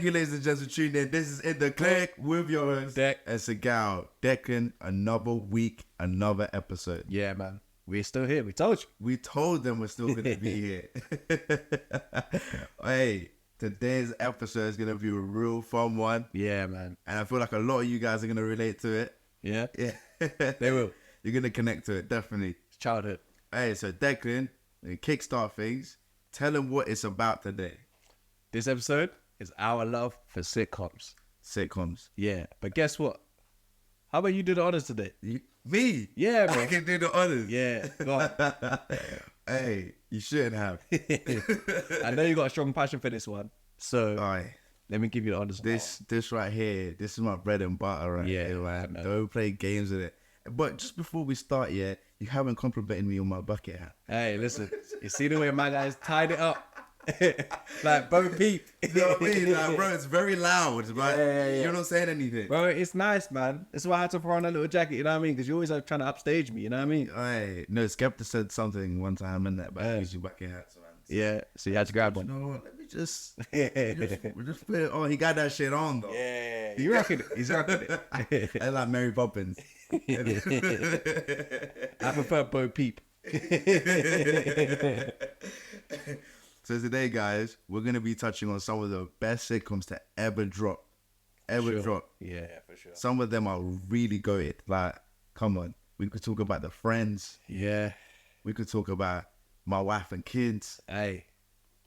Thank you, ladies and gentlemen, for tuning in. This is In The Click with your host, Deck. and Segal. Declan, another week, another episode. Yeah, man. We're still here. We told you. We told them we're still going to be here. Hey, today's episode is going to be a real fun one. Yeah, man. And I feel like a lot of you guys are going to relate to it. Yeah? Yeah. They will. You're going to connect to it, definitely. It's childhood. Hey, so Declan, to kickstart things, tell them what it's about today. This episode is our love for sitcoms. Sitcoms. Yeah. But guess what? How about you do the honors today? Me? Yeah, I man. can do the honors. Yeah. Go on. Hey, you shouldn't have. I know you got a strong passion for this one. So Alright. let me give you the honors. This right here, this is my bread and butter right Yeah, here, man. I know. Don't play games with it. But just before we start, yeah, you haven't complimented me on my bucket hat. Hey, listen. You see the way my guys tied it up? Like Bo Peep. You know what I mean? Like, bro, it's very loud, right? Yeah. You're not saying anything. Bro, it's nice, man. That's why I had to throw on that little jacket, you know what I mean? Because you always are trying to upstage me, you know what I mean? Hey, no, Skepta said something one time in that about Yeah. using bucket hats, man. Yeah, so you had to grab You one. know what? Let me just put it on. He got that shit on, though. Yeah, you reckon it? He's rocking it. I like Mary Poppins. I prefer Bo Peep. So today, guys, we're going to be touching on some of the best sitcoms to ever drop. Drop. Yeah, for sure. Some of them are really goated. Like, come on. We could talk about The Friends. Yeah. We could talk about My Wife and Kids. Hey,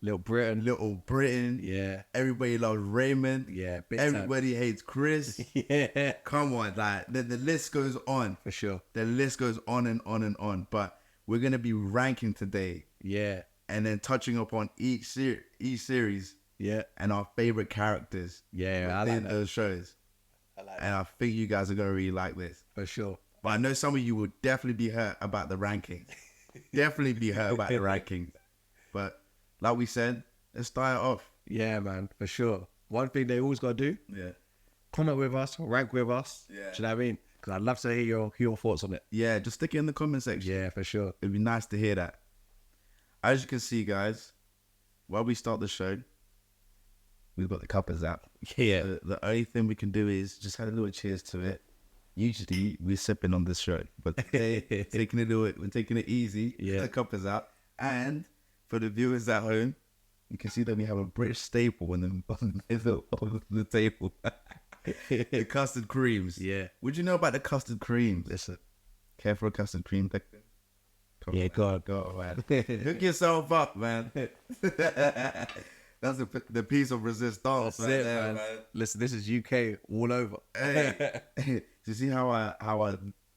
Little Britain. Little Britain. Yeah. Everybody loves Raymond. Yeah, big time. Everybody hates Chris. Yeah, Come on. Like, the list goes on. for sure. The list goes on and on and on. But we're going to be ranking today Yeah, and then touching upon each series yeah. and our favorite characters Yeah, I within like that. those shows. I like And I think you guys are going to really like this. For sure. But I know some of you will definitely be hurt about the rankings. Definitely be hurt about the rankings. But like we said, let's start it off. Yeah, man, for sure. One thing they always got to do, Yeah. comment with us, rank with us. Yeah. Do you know what I mean? Because I'd love to hear your thoughts on it. Yeah, just stick it in the comment section. Yeah, for sure. It'd be nice to hear that. As you can see, guys, while we start the show, we've got the cuppers out. Yeah. The only thing we can do is just have a little cheers to it. Usually we're sipping on this show, but today we're taking it easy. Yeah. The cuppers out. And for the viewers at home, you can see that we have a British staple in the middle of the table. The custard creams. Yeah. Would you know about the custard creams? Listen. Care for a custard cream, Declan? Come Yeah, on, go on. Go on, man. Hook yourself up, man. That's the piece of resistance. That's right it, there, man. Listen, this is UK all over. Hey, do you see how I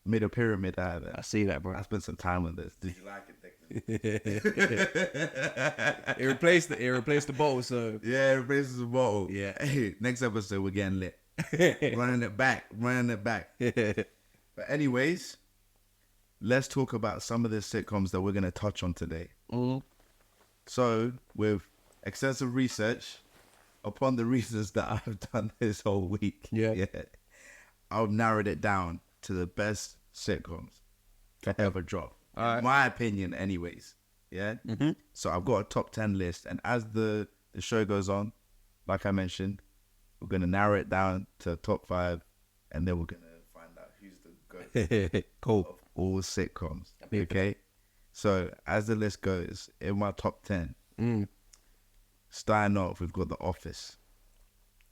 made a pyramid out of it? I see that, bro. I spent some time on this. Did you like it, Declan? It replaced the bottle, so Yeah, it replaces the bottle. Yeah. Hey, next episode we're getting lit. running it back. But anyways, let's talk about some of the sitcoms that we're going to touch on today. So, with extensive research, upon the research that I've done this whole week, Yeah. I've narrowed it down to the best sitcoms to ever drop. All right. In my opinion, anyways. Yeah? Mhm. So I've got a top 10 list. And as the show goes on, like I mentioned, we're going to narrow it down to top 5. And then we're going to find out who's the GOAT cool. of all sitcoms. Okay? So as the list goes, in my top 10, starting off, we've got The Office.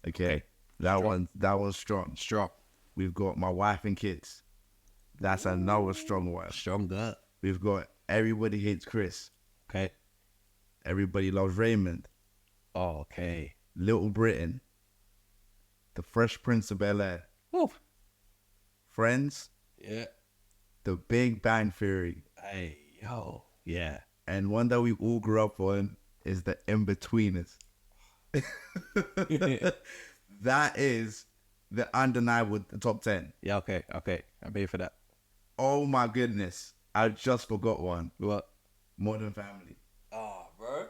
Okay? That one's strong. Strong. We've got My Wife and Kids. That's another strong one. Stronger. We've got Everybody Hates Chris. Okay. Everybody Loves Raymond. Oh, okay. Little Britain. The Fresh Prince of Bel-Air. Woo. Friends. Yeah. The Big Bang Theory. Hey, yo. Yeah. And one that we all grew up on is The In-Betweeners. That is the undeniable top 10. Yeah, okay. I'm here for that. Oh my goodness. I just forgot one. What? Modern Family. Oh, bro.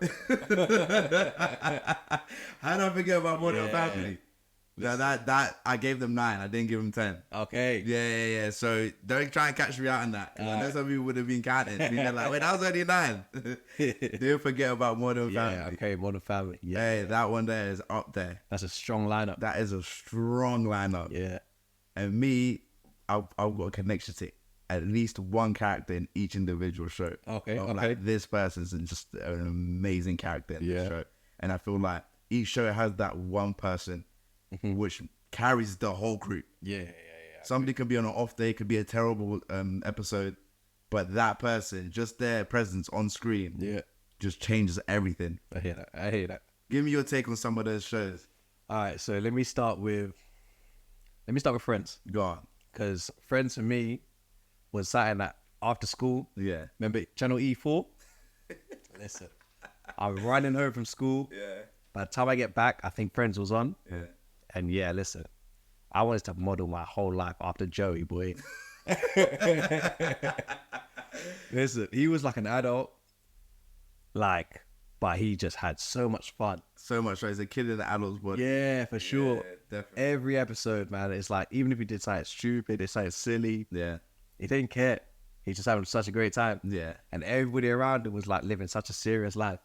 How did I forget about Modern Family? That I gave them 9. I didn't give them 10. Okay. Yeah. So don't try and catch me out on that. I know some people would have been counting. They're like, wait, that was only 9. Don't forget about Modern Family. Yeah, okay, Modern Family. Yeah. Hey, that one there is up there. That's a strong lineup. That is a strong lineup. Yeah. And me, I've got a connection to at least one character in each individual show. Okay, Of, okay. Like, this person's just an amazing character in this Yeah. show. And I feel like each show has that one person which carries the whole group. Yeah. Somebody could be on an off day, could be a terrible episode, but that person, just their presence on screen, just changes everything. I hear that. Give me your take on some of those shows. All right, so let me start with Friends, Go on. because Friends for me was something that after school. Yeah. Remember Channel E4? Listen, I'm running home from school. Yeah. By the time I get back, I think Friends was on. Yeah. And yeah, listen, I wanted to model my whole life after Joey, boy. Listen, he was like an adult, but he just had so much fun. So much. So he's a kid in the adult's body. Yeah, for sure. Definitely. Every episode, man, it's like, even if he did something stupid, it's something silly, Yeah. he didn't care. He's just having such a great time. Yeah. And everybody around him was like living such a serious life.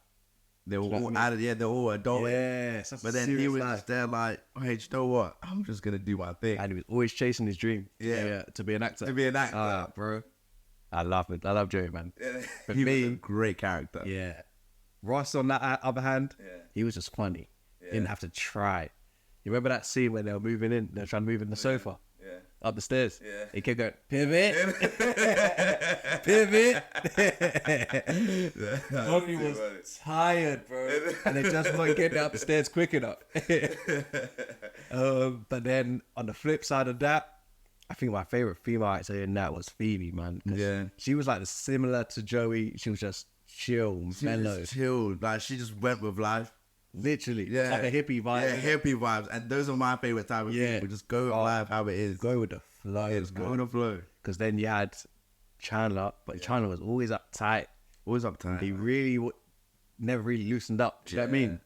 They were all added, they're all adult. Yeah, such But a then he serious was life. just there like, hey, you know what? I'm just going to do my thing. And he was always chasing his dream. Yeah. To be an actor. To be an actor. Bro. I love it. I love Joey, man. For He me, was a great character. yeah. Ross, on that other hand, Yeah. he was just funny. Didn't have to try. You remember that scene when they were moving in? They were trying to move in the sofa Yeah. up the stairs. Yeah. He kept going, pivot, pivot. Bobby was tired, bro. And they just weren't getting up the stairs quick enough. But then on the flip side of that, I think my favorite female actor in that was Phoebe, man. 'Cause Yeah. she was like similar to Joey. She was just chill, mellow. Just chilled. Like, she just went with life. Literally. Yeah. Like a hippie vibe. Yeah, hippie vibes. And those are my favorite type of people. Just go with life how it is. Go with the flow. Just go with the flow. Because then you had Chandler, but Chandler was always uptight. Always uptight. He really never really loosened up. Do you know what I mean?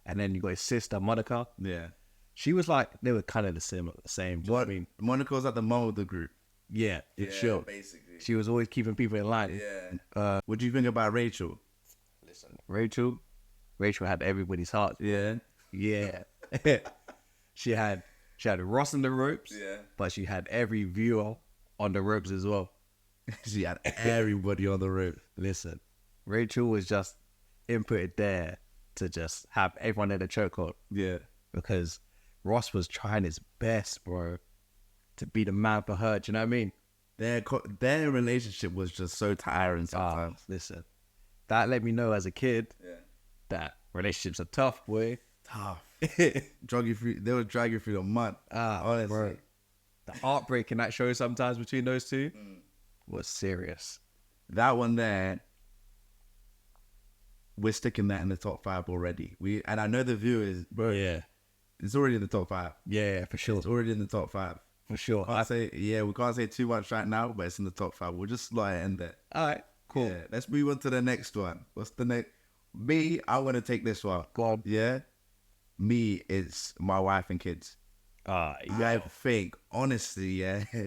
And then you got his sister, Monica. Yeah. She was like, they were kind of the same. Do you know what I mean? Monica's at the mom of the group. Yeah, for sure. basically. She was always keeping people in line. Yeah. What do you think about Rachel? Listen, Rachel had everybody's heart. Yeah. Yeah. she had Ross on the ropes, but she had every viewer on the ropes as well. She had everybody on the rope. Listen, Rachel was just inputted there to just have everyone in the chokehold. Yeah. Because Ross was trying his best, bro, to be the man for her. Do you know what I mean? Their relationship was just so tiring sometimes. Listen, that let me know as a kid that relationships are tough, boy. Tough. Drag you through. They would drag you through the mud. Honestly. Bro. The heartbreak in that show sometimes between those two was serious. That one there, we're sticking that in the top 5 already. And I know the viewers, Bro, yeah. it's already in the top 5. Yeah, for sure. It's already in the top 5. For sure. We can't say too much right now, but it's in the top 5. We'll just slide it in there. All right, cool. Yeah, let's move on to the next one. What's the next? Me, I want to take this one. Go on. Yeah? Me, it's my wife and kids. I think, honestly,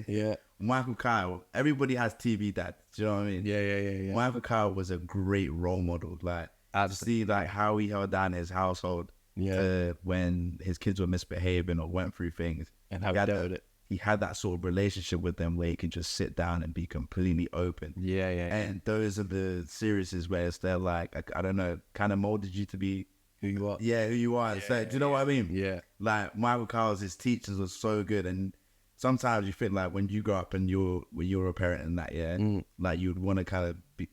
Yeah. Michael Kyle, everybody has TV dad. Do you know what I mean? Yeah. Michael Kyle was a great role model. Like, to see like how he held down his household when his kids were misbehaving or went through things. And how he dealt with it. He had that sort of relationship with them where he can just sit down and be completely open. Yeah. And those are the series where it's they're like, I don't know, kind of molded you to be Who you are. Yeah, who you are. So, do you know what I mean? Yeah. Like Michael Kyle's, his teachings were so good, and sometimes you feel like when you grow up and when you're a parent and that, like you'd want to kind of be,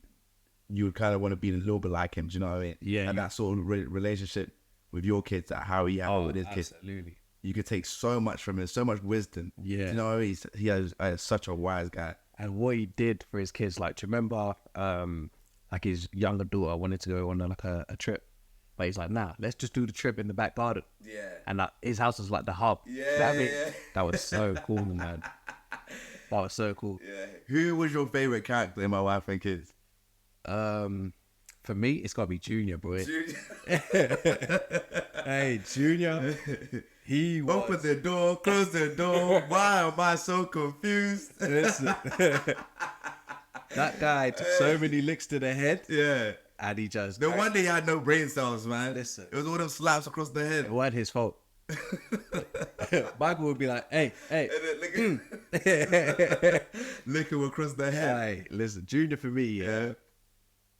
want to be a little bit like him. Do you know what I mean? Yeah. And that sort of relationship with your kids, that how he had with his kids. Absolutely. You could take so much from him, so much wisdom. Yeah. Do you know what I mean? He has such a wise guy. And what he did for his kids, like, do you remember, like his younger daughter wanted to go on like a trip, but he's like, nah, let's just do the trip in the back garden. Yeah. And like, his house was like the hub. Yeah. That was so cool, man. That was so cool. Yeah. Who was your favorite character in My Wife and Kids? For me, it's gotta be Junior, boy. Hey, Junior. He was. Open the door, close the door. Why am I so confused? Listen. That guy took so many licks to the head. Yeah. And he just... No wonder he had no brain cells, man. Listen. It was all them slaps across the head. It wasn't his fault. Michael would be like, hey. Licking him across the head. Hey, listen, Junior for me, yeah.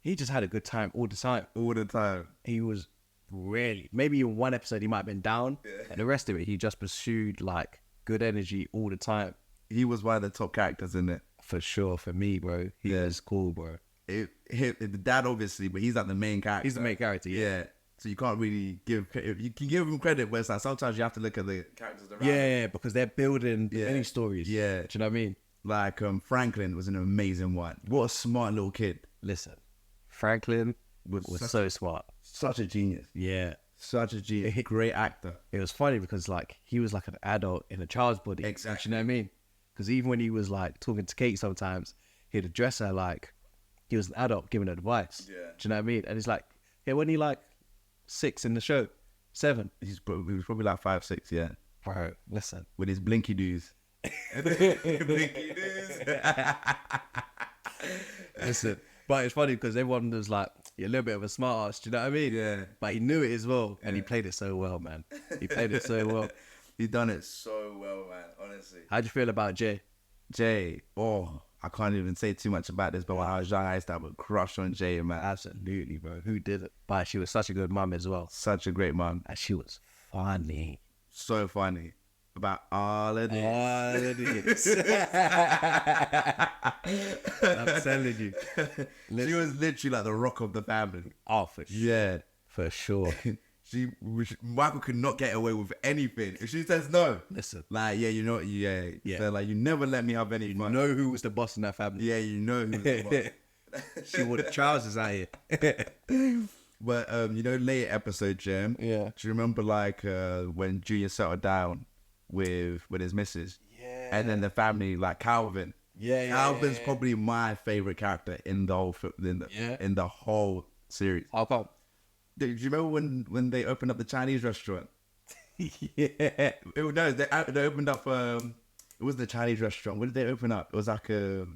He just had a good time all the time. All the time. He was really... Maybe in one episode he might have been down. Yeah. And the rest of it, he just pursued, like, good energy all the time. He was one of the top characters in it. For sure, for me, bro. He was cool, bro. The dad, obviously, but he's like the main character. He's the main character, yeah. So you can't really you can give him credit, but it's like sometimes you have to look at the characters around. Yeah, because they're building many stories. Yeah. Do you know what I mean? Like Franklin was an amazing one. What a smart little kid. Listen, Franklin was so smart. Such a genius. Yeah. Such a genius. Great actor. It was funny because like he was like an adult in a child's body. Exactly. You know what I mean? Because even when he was like talking to Kate sometimes, he'd address her like he was an adult giving advice. Yeah. Do you know what I mean? And it's like, hey, when he like 6 in the show, 7. He was probably like 5, 6, yeah. Bro, listen. With his blinky doos. Blinky doos. Listen. But it's funny because everyone was like, you're a little bit of a smart ass, do you know what I mean? Yeah. But he knew it as well. And he played it so well, man. He played it so well. He done it so well, man, honestly. How'd you feel about Jay? Jay, I can't even say too much about this, but when I was young, I used to have a crush on Jay, man. Absolutely, bro. Who didn't? But she was such a good mum as well. Such a great mum. And she was funny. So funny. About all of this. All of this. I'm telling you. She was literally like the rock of the family. Oh, for sure. Yeah. For sure. Michael could not get away with anything. If she says no, listen, like yeah. So like you never let me have any fun. You know who was the boss in that family. Yeah, you know who was the boss. She wore the trousers out here. But later episode, Jim. Yeah. Do you remember like when Junior settled down with his missus? Yeah. And then the family, like Calvin. Yeah. Calvin's probably my favorite character in the whole in the whole series. How come? Do you remember when they opened up the Chinese restaurant? Yeah. They opened up. It was the Chinese restaurant. What did they open up? It was like a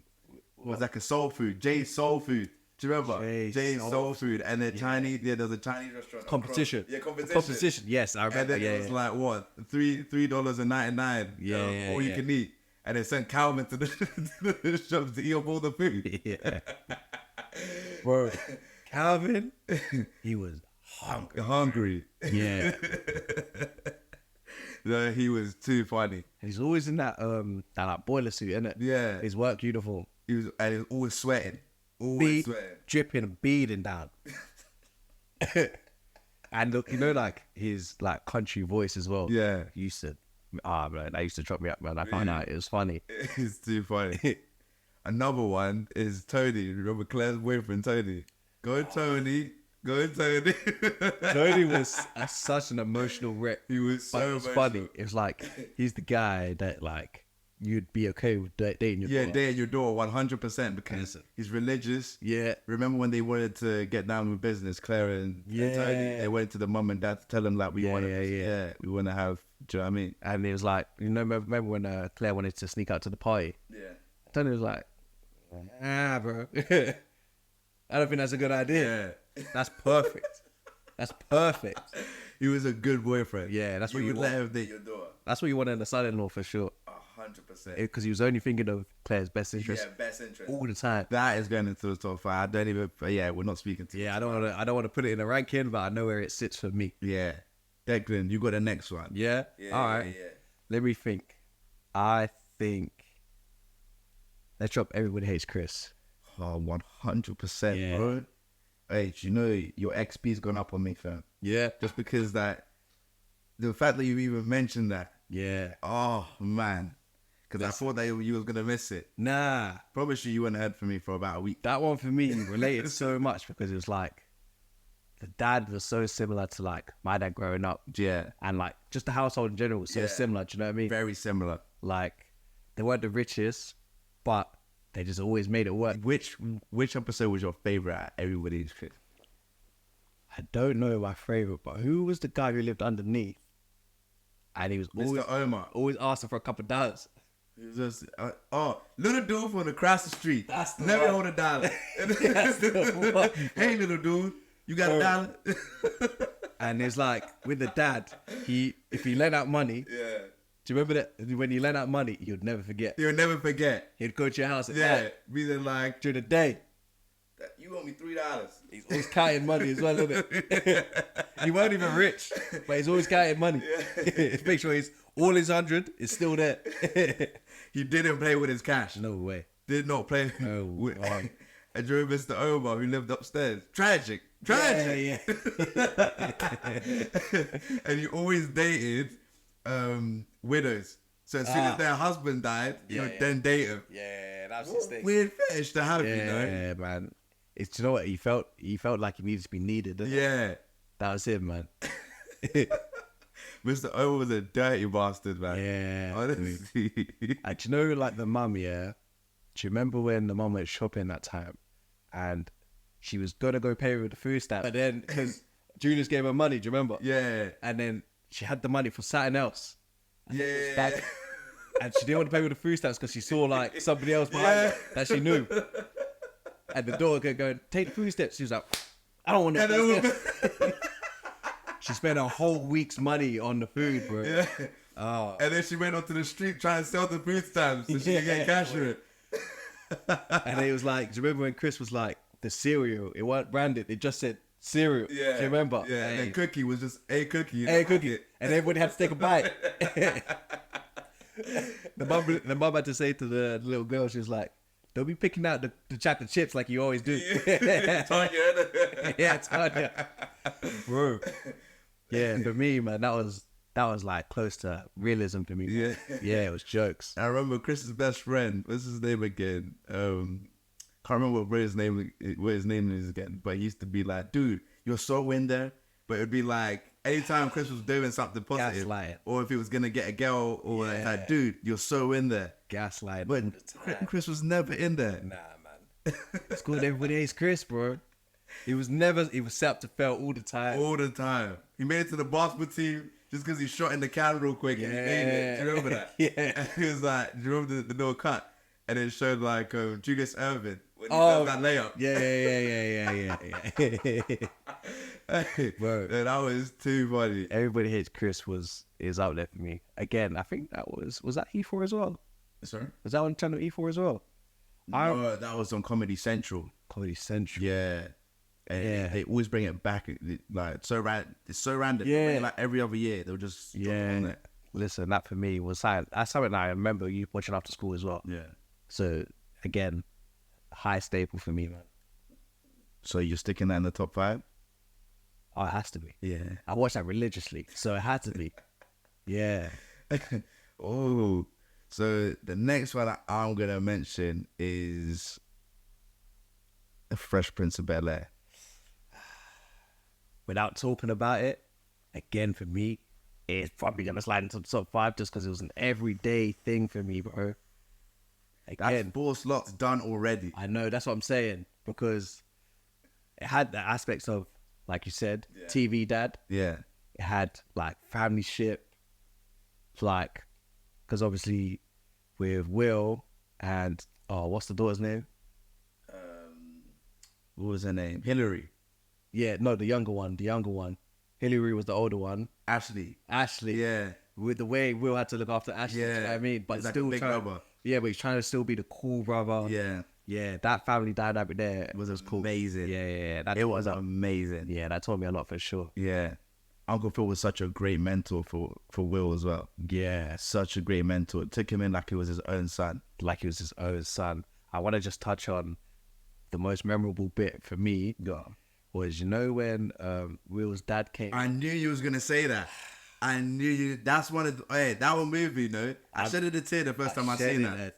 soul food. Jay's Soul Food. Do you remember? Jay's Soul Food and the Chinese. Yeah, there was a Chinese restaurant. Competition. Yeah, competition. Yes, I remember. And then it was like what $3.99. Yeah, all you can eat. And they sent Calvin to the shops to eat up all the food. Yeah. Bro, Calvin, he was hungry. Yeah. No, he was too funny. And he's always in that like boiler suit, innit? Yeah. His work uniform. He was always sweating. Dripping and beading down. And look, like his like country voice as well. Yeah. He used to man, that used to drop me up, man. I found out it was funny. It's too funny. Another one is Tony. Remember Claire's boyfriend, Tony? Go Tony. Tony was such an emotional wreck. He was so emotional. Funny. It was like, he's the guy that like, you'd be okay with dating your daughter. Yeah, dating your daughter 100% because he's religious. Yeah. Remember when they wanted to get down with business, Claire and Tony? They went to the mum and dad to tell them like we want to have, do you know what I mean? And it was like, remember when Claire wanted to sneak out to the party? Yeah. Tony was like, bro. I don't think that's a good idea. Yeah. That's perfect. That's perfect. He was a good boyfriend. Yeah, that's what you you would want. let him date your daughter. That's what you want in a son-in-law for sure. 100%. Because he was only thinking of Claire's best interest. Yeah, best interest all the time. That is going into the top 5. I don't even. Yeah, we're not speaking to. Yeah, I don't want to put it in a ranking, but I know where it sits for me. Yeah, Declan, you got the next one. Yeah. All right. Yeah. Let me think. I think. Let's drop Everybody Hates Chris. Oh, 100%, bro. Hey, you know your XP's gone up on me, fam. Yeah. Just because the fact that you even mentioned that. Yeah. Oh man, because I thought that you was gonna miss it. Nah. Promise you went ahead for me for about a week. That one for me related so much because it was like the dad was so similar to like my dad growing up. Yeah. And like just the household in general was so similar. Do you know what I mean? Very similar. Like they weren't the richest, but they just always made it work. Which episode was your favorite at Everybody's Chris? I don't know my favorite, but who was the guy who lived underneath? and he was Mr. Omar. always asking for a couple of dollars. He was just, little dude from across the street. That's the Never one. hold a dollar. That's the one. Hey, little dude, you got a dollar? And it's like with the dad, if he lent out money, Yeah. do you remember that when you lent out money, you'd never forget. You'll never forget. He'd go to your house at Yeah. night Be there like, during the day. you owe me $3. He's always counting money as well, isn't it? He weren't even rich, but he's always counting money. Make sure all his 100 is still there. He didn't play with his cash. No way. Did not play No with. way. And during Mr. Omar, who lived upstairs. Tragic. Yeah. And he always dated widows. So as soon as their husband died, then date him. Yeah, that's What a weird fetish to have, you know? Yeah, man. Do you know what? He felt like he needed to be needed. Didn't he? Yeah. That was him, man. Mr. Omar was a dirty bastard, man. Yeah. Honestly. Do you know, like the mum, yeah? Do you remember when the mum went shopping that time and she was going to go pay with the food stamp? But then, because Julius gave her money, do you remember? Yeah. And then she had the money for something else. Yeah. And she didn't want to pay with the food stamps because she saw like somebody else behind her that she knew. And the door kept going, take the food stamps. She was like, I don't want to. She spent a whole week's money on the food, bro. Yeah. Oh. And then she went onto the street trying to sell the food stamps so she could get cash for it. And it was like, do you remember when Chris was like, the cereal, it weren't branded, it just said cereal. Yeah. Do you remember? Yeah. And then cookie was just a cookie. Hey, cookie. And everybody had to take a bite. The mum had to say to the little girl, she was like, don't be picking out the chocolate chips like you always do. Tanya. Yeah, Tanya. Bro. Yeah, for me, man, that was like close to realism for me. Yeah. Yeah, it was jokes. I remember Chris's best friend. What's his name again? Can't remember what his name is again. But he used to be like, dude, you're so in there. But it'd be like anytime Chris was doing something positive, Gaslighting. or if he was gonna get a girl, or like, dude, you're so in there. Gaslight. But Chris was never in there. Nah, man. It's called Everybody Hates Chris, bro. He was set up to fail all the time. All the time. He made it to the basketball team just because he shot in the can real quick and he made it. Do you remember that? Yeah. And he was like, do you remember the little cut? And it showed like Julius Erving when he Oh, does that layup. Yeah. Bro. And that was too funny. Everybody Hates Chris is out there for me. Again, I think that was that E4 as well? Sorry? Was that on channel E4 as well? No, that was on Comedy Central. Comedy Central. Yeah. And they always bring it back. Like it's so random. Yeah. Bring it, like every other year, they'll just drop it on it. Listen, that for me was that's something that I remember you watching after school as well. Yeah. So again, high staple for me, man. So you're sticking that in the top 5? Oh, it has to be. Yeah. I watched that religiously, so it had to be. Yeah. Oh, so the next one I'm gonna mention is The Fresh Prince of Bel-Air. Without talking about it, again for me, it's probably gonna slide into the top 5 just because it was an everyday thing for me, bro. That's Again, 4 slots done already. I know that's what I'm saying because it had the aspects of, like you said, TV dad. Yeah. It had like family ship, like, because obviously with Will and what's the daughter's name? What was her name? Hillary. Yeah, no, the younger one. Hillary was the older one. Ashley. Yeah. With the way Will had to look after Ashley, you know what I mean? But He's like still a big trying, brother. yeah, but he's trying to still be the cool brother. Yeah. Yeah, that family dynamic there was cool. Amazing. Yeah. It was amazing. Yeah, that taught me a lot for sure. Yeah. Uncle Phil was such a great mentor for Will as well. Yeah. Such a great mentor. It took him in like he was his own son. Like he was his own son. I want to just touch on the most memorable bit for me was, you know, when Will's dad came. I knew you was going to say that. I knew you. That's one of the, that one movie, you know. I shedded a tear the first time I seen that.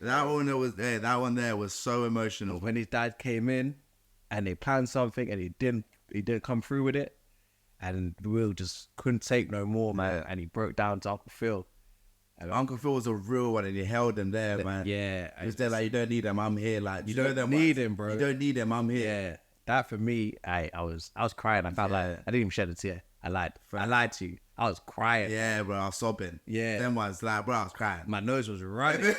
That one there was so emotional. When his dad came in and they planned something and he didn't come through with it, and Will just couldn't take no more, man, and he broke down to Uncle Phil. And Uncle Phil was a real one, and he held him there, man. Yeah, he was there like, you don't need him, I'm here. Like, you don't need him, bro. You don't need him, I'm here. Yeah, that for me, I was crying. I felt like I didn't even shed a tear. I lied to you. I was crying. Yeah, bro, I was sobbing. Yeah. Then was like, bro, I was crying. My nose was running. I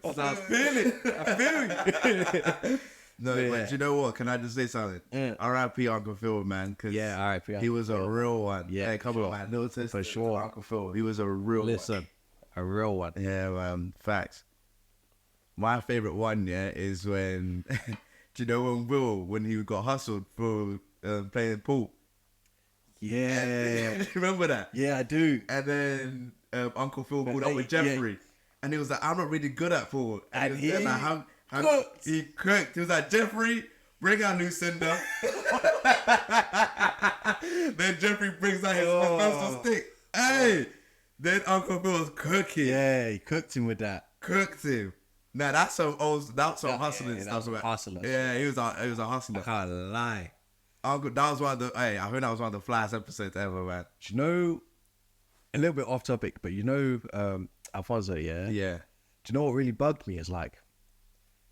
was feeling it. I feel you. No, Yeah. but you know what? Can I just say something? Yeah. R.I.P. Uncle Phil, man. Because Yeah, R.I.P. he was a real one. Yeah, Hey, come for on, sure. man. No test For sure. Uncle Phil. He was a real Listen, a real one. one. Yeah, facts. My favorite one, yeah, is when, do you know when he got hustled for playing pool? Yeah. Remember that? Yeah, I do. And then Uncle Phil pulled up with Jeffrey. And he was like, I'm not really good at pool. And he was he like, how cooked. He cooked. He was like, Jeffrey, bring out Lucinda. Then Jeffrey brings out his professor stick. Hey! Then Uncle Phil was cooking. Yeah, he cooked him with that. Cooked him. Now that's some hustling yeah, stuff. that was hustler. Yeah, he was a hustler. I can't lie. Uncle, that was one of the. Hey, I think that was one of the flyest episodes ever, man. Do you know, a little bit off topic, but you know, Alfonso, yeah? Yeah. Do you know what really bugged me is like,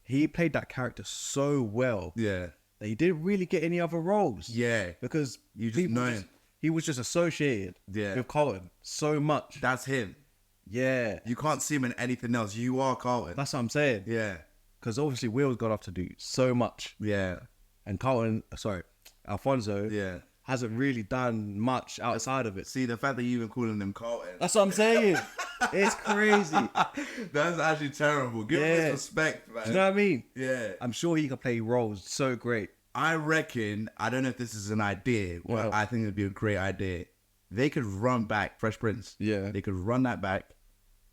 he played that character so well Yeah. that he didn't really get any other roles. Yeah. Because You just know him. he was just associated Yeah. with Carlton so much. That's him. Yeah. You can't see him in anything else. You are Carlton. That's what I'm saying. Yeah. Because obviously Will's got off to do so much. Yeah. And Alfonso Yeah. hasn't really done much outside of it. See, the fact that you even calling him Carlton. That's what I'm saying. It's crazy. That's actually terrible. Give him Yeah. his respect, man. Do you know what I mean? Yeah. I'm sure he can play roles so great. I reckon, I don't know if this is an idea, but Wow. I think it'd be a great idea. They could run back Fresh Prince. Yeah. They could run that back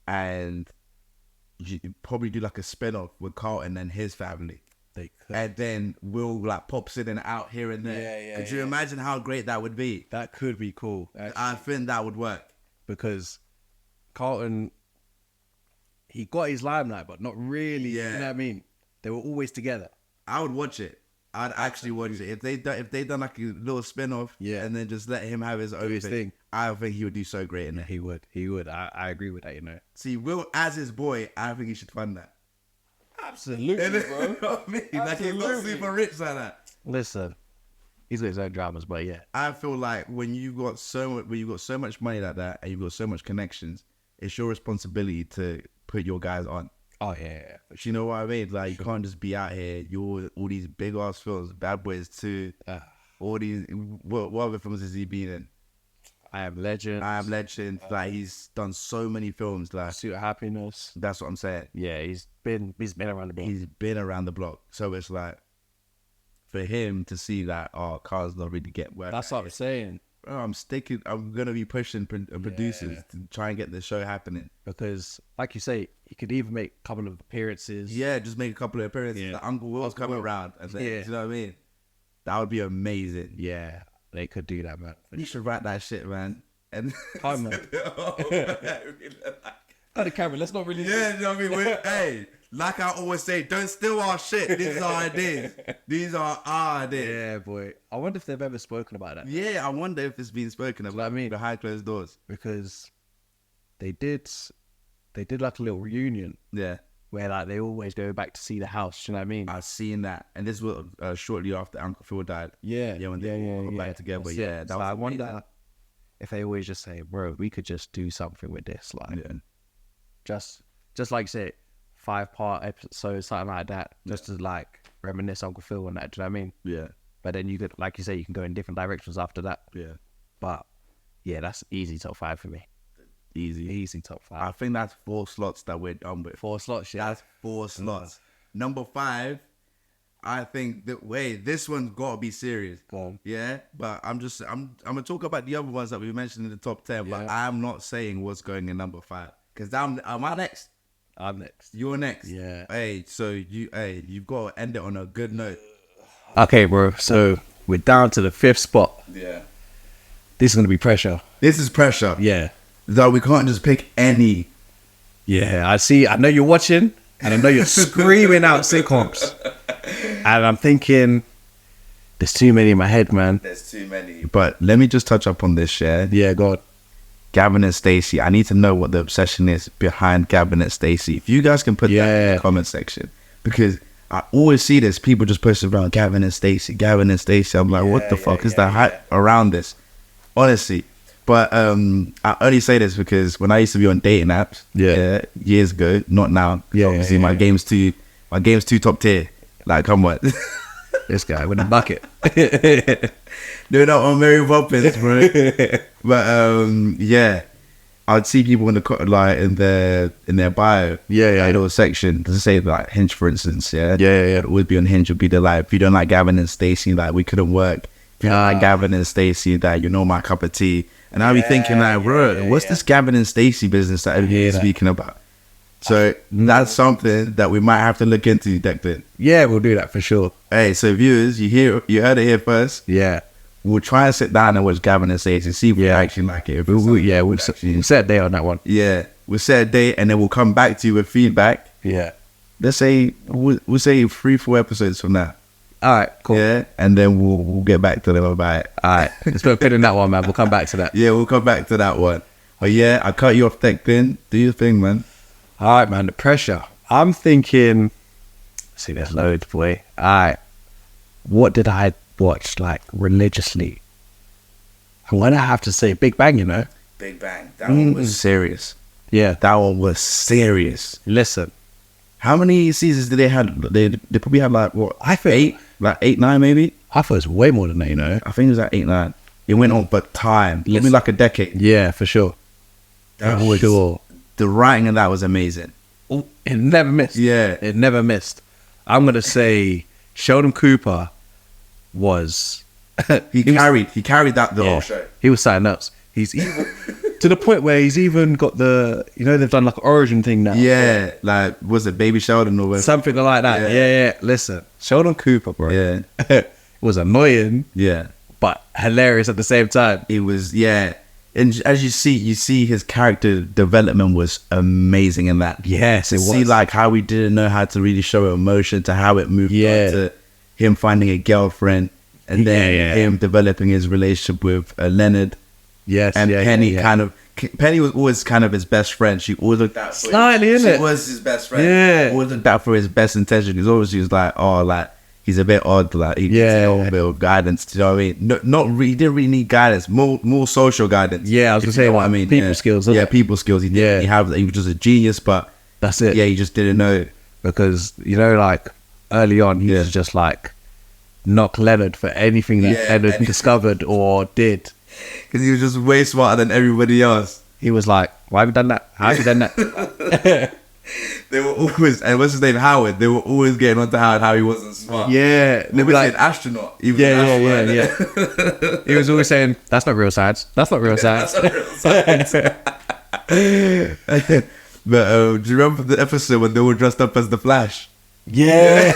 and probably do like a spin-off with Carlton and his family. They could. And then Will like pops in and out here and there. Yeah, yeah, Could you yeah. imagine how great that would be? That could be cool. Actually. I think that would work. Because Carlton, he got his limelight, but not really. Yeah. You know what I mean? They were always together. I would watch it. I'd actually watch it. If they done like a little spin-off, Yeah. and then just let him have his own his thing. I think he would do so great in Yeah, it. he would. He would. I agree with that, you know. See, Will as his boy, I think he should fund that. Absolutely, You know what I mean? Like he's not Absolutely. super rich like that. Listen, he's got his own dramas, but yeah. I feel like when you got so much money like that and you've got so much connections, it's your responsibility to put your guys on. Oh, yeah. But you know what I mean? Like you can't just be out here. You're all these big ass films, Bad Boys 2, all these. What other films has he been in? I Am Legend. I Am Legend. Like he's done so many films. Like Pursuit of Happiness. that's what I'm saying. Yeah, he's been around the block. He's been around the block. So it's like for him to see that, oh, Carl's not really getting work. That's what I'm saying. Bro, I'm gonna be pushing producers to try and get the show happening. Because, like you say, he could even make a couple of appearances. Yeah, just make a couple of appearances. Yeah. Like Uncle Will's Uncle coming Will. around. And then, Yeah. you know what I mean? That would be amazing. Yeah, they could do that, man. You should write that shit, man. And Hi, man. Got the camera. Let's not really. yeah, you know what I mean? Hey, like I always say, don't steal our shit. These are ideas. These are our ideas. Yeah, boy. I wonder if they've ever spoken about that. Yeah, I wonder if it's been spoken about. what I mean? Behind closed doors. Because they did like a little reunion Yeah, where like they always go back to see the house. You know what I mean? I've seen that, and this was shortly after Uncle Phil died. Yeah, Yeah, when they all got back together. That's Yeah, it. that So was I wonder amazing. if they always just say, "Bro, we could just do something with this." Like, Yeah. just like say 5-part episode, something like that, just to like reminisce Uncle Phil and that. Do you know what I mean? Yeah, But then you could, like you say, you can go in different directions after that. yeah, But yeah, that's easy top 5 for me. Easy top 5. I think that's 4 slots that we're done with. 4 slots, yeah. That's 4 slots. Number 5, I think this one's got to be serious. Go on. Yeah, but I'm gonna talk about the other ones that we mentioned in the top 10. But Yeah. I'm not saying what's going in number 5 because am I next? I'm next. You're next. Yeah. Hey, so you've got to end it on a good note. Okay, bro. So we're down to the 5th spot. Yeah. This is gonna be pressure. This is pressure. Yeah. Though we can't just pick any. Yeah. I know you're watching, and I know you're screaming out sitcoms. And I'm thinking, there's too many in my head, man. There's too many. But let me just touch up on this, yeah. Yeah, God. Gavin and Stacey. I need to know what the obsession is behind Gavin and Stacey. If you guys can put that in Yeah. the comment section, because I always see this. People just posting around Gavin and Stacey, Gavin and Stacey. I'm like, what the fuck is the hype around this? Honestly. But I only say this because when I used to be on dating apps, years ago, not now. Obviously, my game's too top tier. Like, come on. This guy with a bucket. No, not on Mary Poppins, bro. But yeah, I'd see people in the like in their bio, little section. Does it say like Hinge, for instance? It would be on Hinge. Would be the like, if you don't like Gavin and Stacey, like we couldn't work. If you don't like Gavin and Stacey, that you know my cup of tea. And I'd be thinking like, bro, what's this Gavin and Stacey business that everybody's speaking about? So that's something that we might have to look into, Declan. Yeah, we'll do that for sure. Hey, so viewers, you heard it here first. Yeah. We'll try and sit down and watch Gavin and Stacey, see if we actually like it. We'll set a day on that one. Yeah, we'll set a date and then we'll come back to you with feedback. Yeah. Let's say, we'll say 3-4 episodes from now. All right, cool. Yeah, and then we'll get back to them about it. All right, let's put a pin in that one, man. We'll come back to that. Yeah, we'll come back to that one. But yeah, I cut you off, Declan. Do your thing, man. All right, man, the pressure. I'm thinking, see, there's loads, boy. All right, what did I watch, like, religiously? I'm going to have to say Big Bang, you know? Big Bang. That one was serious. Yeah. That one was serious. Listen. How many seasons did they have? They probably had, like, what? I think 8? Like 8, 9, maybe? I thought it was way more than that, you know? I think it was like 8, 9. It went on for time. Maybe like a decade. Yeah, for sure. For sure. The writing of that was amazing. It never missed. Yeah. It never missed. I'm going to say Sheldon Cooper was... he carried that the whole show. He was something else. He's even... to the point where he's even got the... You know, they've done like an origin thing now. Yeah. Like, was it Baby Sheldon or whatever? Something like that. Yeah. Listen, Sheldon Cooper, bro. Yeah. It was annoying. Yeah. But hilarious at the same time. It was, yeah. And as you see his character development was amazing in that. Yes, it was. See, like, how he didn't know how to really show emotion, to how it moved on to him finding a girlfriend, and then him developing his relationship with Leonard. Yes, and Penny kind of. Penny was always kind of his best friend. She always looked out for slightly, him. She was his best friend. Yeah, always looked out for his best intention. Because always she was like, oh, like he's a bit odd. Like he needs a bit of guidance. Do you know what I mean? Not really. He didn't really need guidance. More social guidance. Yeah, I was gonna say what I mean. People skills. Yeah, people skills. He didn't have. He was just a genius, but that's it. Yeah, he just didn't know because you know, like early on, he was just like knock Leonard for anything that Leonard discovered or did. Because he was just way smarter than everybody else. He was like, why have you done that? How have you done that? They were always, and what's his name, Howard? They were always getting onto Howard how he wasn't smart. Yeah. They'd be like, astronaut. He was yeah. He was always saying, that's not real science. That's not real science. That's not real science. But do you remember the episode when they were dressed up as the Flash? Yeah.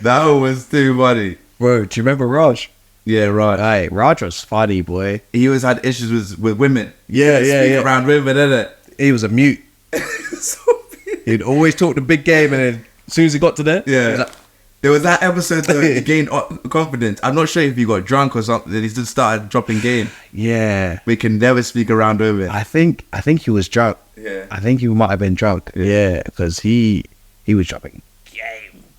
That one was too funny. Bro, do you remember Raj? Yeah, right. Hey, Raj was funny, boy. He always had issues with women. Yeah. Around women, innit? He was a mute. So mute. He'd always talk the big game, and then as soon as he got to there, he was like, there was that episode that he gained confidence. I'm not sure if he got drunk or something. Then he just started dropping game. Yeah. We can never speak around women. I think he was drunk. Yeah. I think he might have been drunk. Yeah, because he was dropping